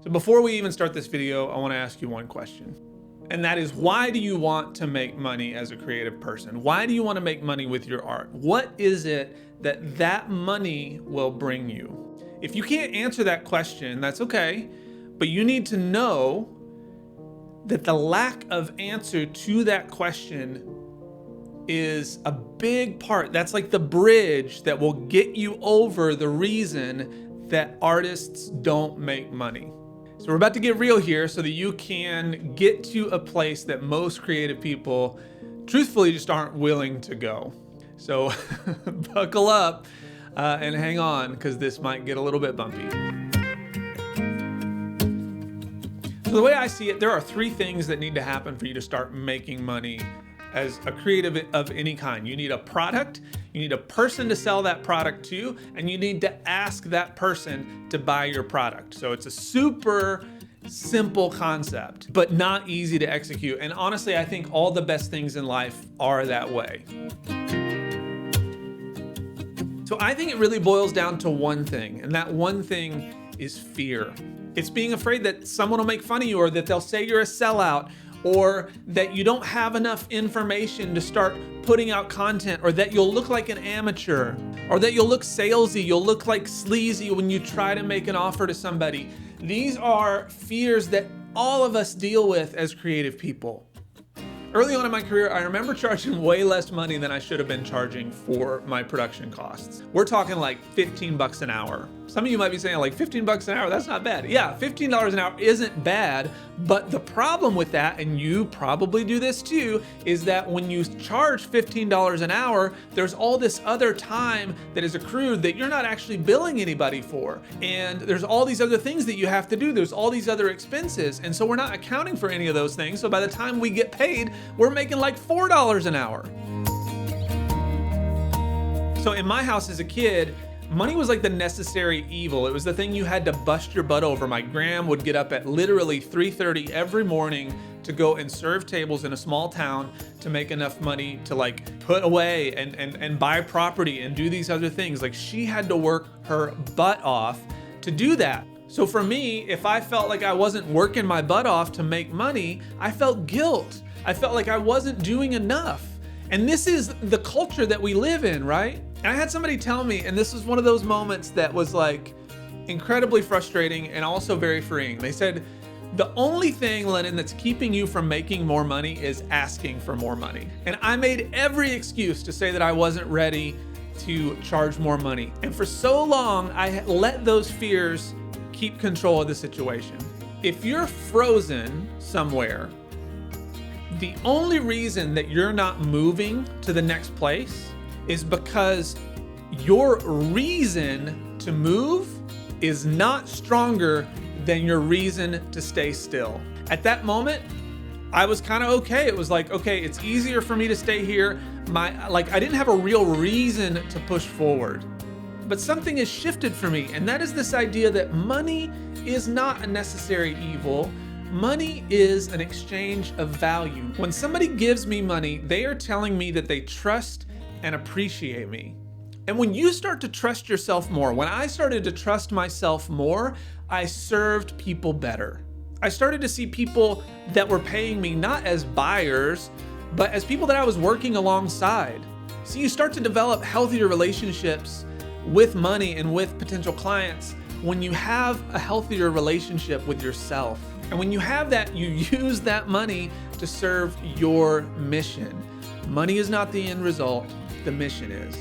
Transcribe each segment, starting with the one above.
So before we even start this video, I want to ask you one question. And that is, why do you want to make money as a creative person? Why do you want to make money with your art? What is it that money will bring you? If you can't answer that question, that's okay, but you need to know that the lack of answer to that question is a big part. That's like the bridge that will get you over the reason that artists don't make money. So we're about to get real here so that you can get to a place that most creative people truthfully just aren't willing to go. So buckle up and hang on, because this might get a little bit bumpy. So the way I see it, there are three things that need to happen for you to start making money as a creative of any kind. You need a product, you need a person to sell that product to, and you need to ask that person to buy your product. So it's a super simple concept, but not easy to execute. And honestly, I think all the best things in life are that way. So I think it really boils down to one thing, and that one thing is fear. It's being afraid that someone will make fun of you, or that they'll say you're a sellout, or that you don't have enough information to start putting out content, or that you'll look like an amateur, or that you'll look salesy, you'll look like sleazy when you try to make an offer to somebody. These are fears that all of us deal with as creative people. Early on in my career, I remember charging way less money than I should have been charging for my production costs. We're talking like 15 bucks an hour. Some of you might be saying like 15 bucks an hour, that's not bad. Yeah, $15 an hour isn't bad, but the problem with that, and you probably do this too, is that when you charge $15 an hour, there's all this other time that is accrued that you're not actually billing anybody for. And there's all these other things that you have to do. There's all these other expenses. And so we're not accounting for any of those things. So by the time we get paid, we're making like $4 an hour. So in my house as a kid, money was like the necessary evil. It was the thing you had to bust your butt over. My gram would get up at literally 3:30 every morning to go and serve tables in a small town to make enough money to like put away and buy property and do these other things. Like, she had to work her butt off to do that. So for me, if I felt like I wasn't working my butt off to make money, I felt guilt. I felt like I wasn't doing enough. And this is the culture that we live in, right? And I had somebody tell me, and this was one of those moments that was like incredibly frustrating and also very freeing. They said, the only thing, Lennon, that's keeping you from making more money is asking for more money. And I made every excuse to say that I wasn't ready to charge more money. And for so long, I let those fears keep control of the situation. If you're frozen somewhere, the only reason that you're not moving to the next place is because your reason to move is not stronger than your reason to stay still. At that moment, I was kind of okay. It was like, okay, it's easier for me to stay here. I didn't have a real reason to push forward. But something has shifted for me, and that is this idea that money is not a necessary evil. Money is an exchange of value. When somebody gives me money, they are telling me that they trust and appreciate me. And when you start to trust yourself more, when I started to trust myself more, I served people better. I started to see people that were paying me not as buyers, but as people that I was working alongside. So you start to develop healthier relationships with money and with potential clients when you have a healthier relationship with yourself. And when you have that, you use that money to serve your mission. Money is not the end result, the mission is.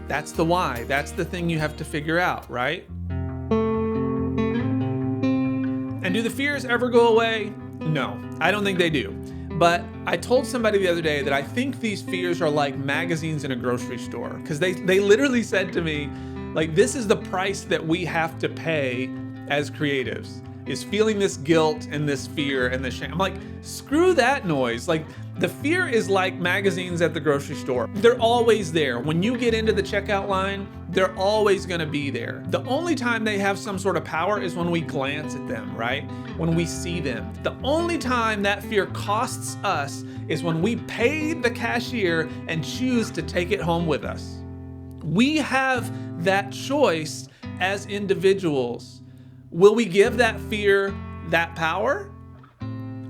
That's the why. That's the thing you have to figure out, right? And do the fears ever go away? No, I don't think they do. But I told somebody the other day that I think these fears are like magazines in a grocery store, because they literally said to me, like, this is the price that we have to pay as creatives, is feeling this guilt and this fear and this shame. I'm like, screw that noise. Like, the fear is like magazines at the grocery store. They're always there. When you get into the checkout line, they're always gonna be there. The only time they have some sort of power is when we glance at them, right? When we see them. The only time that fear costs us is when we pay the cashier and choose to take it home with us. We have that choice as individuals. Will we give that fear that power?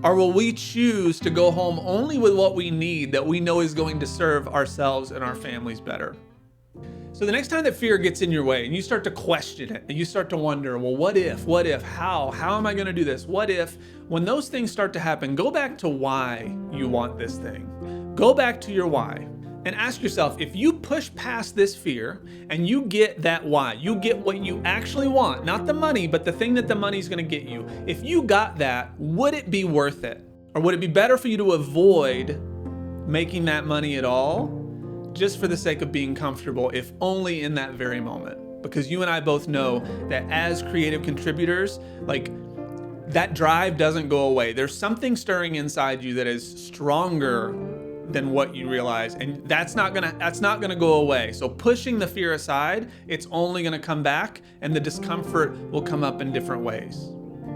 Or will we choose to go home only with what we need that we know is going to serve ourselves and our families better? So the next time that fear gets in your way and you start to question it and you start to wonder, well, what if, how am I going to do this? What if, when those things start to happen, go back to why you want this thing. Go back to your why and ask yourself, if you push past this fear and you get that why, you get what you actually want, not the money, but the thing that the money's going to get you. If you got that, would it be worth it? Or would it be better for you to avoid making that money at all, just for the sake of being comfortable, if only in that very moment? Because you and I both know that as creative contributors, like, that drive doesn't go away. There's something stirring inside you that is stronger than what you realize, and that's not gonna go away. So pushing the fear aside, it's only gonna come back, and the discomfort will come up in different ways.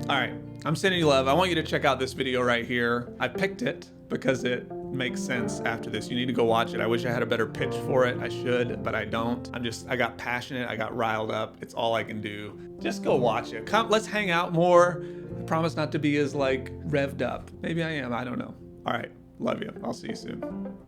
All right, I'm sending you love. I want you to check out this video right here. I picked it because it makes sense after this. You need to go watch it. I wish I had a better pitch for it. I should, but I don't. I got passionate, I got riled up. It's all I can do. Just go watch it. Come, let's hang out more. I promise not to be as like revved up. Maybe I am, I don't know. All right, love you. I'll see you soon.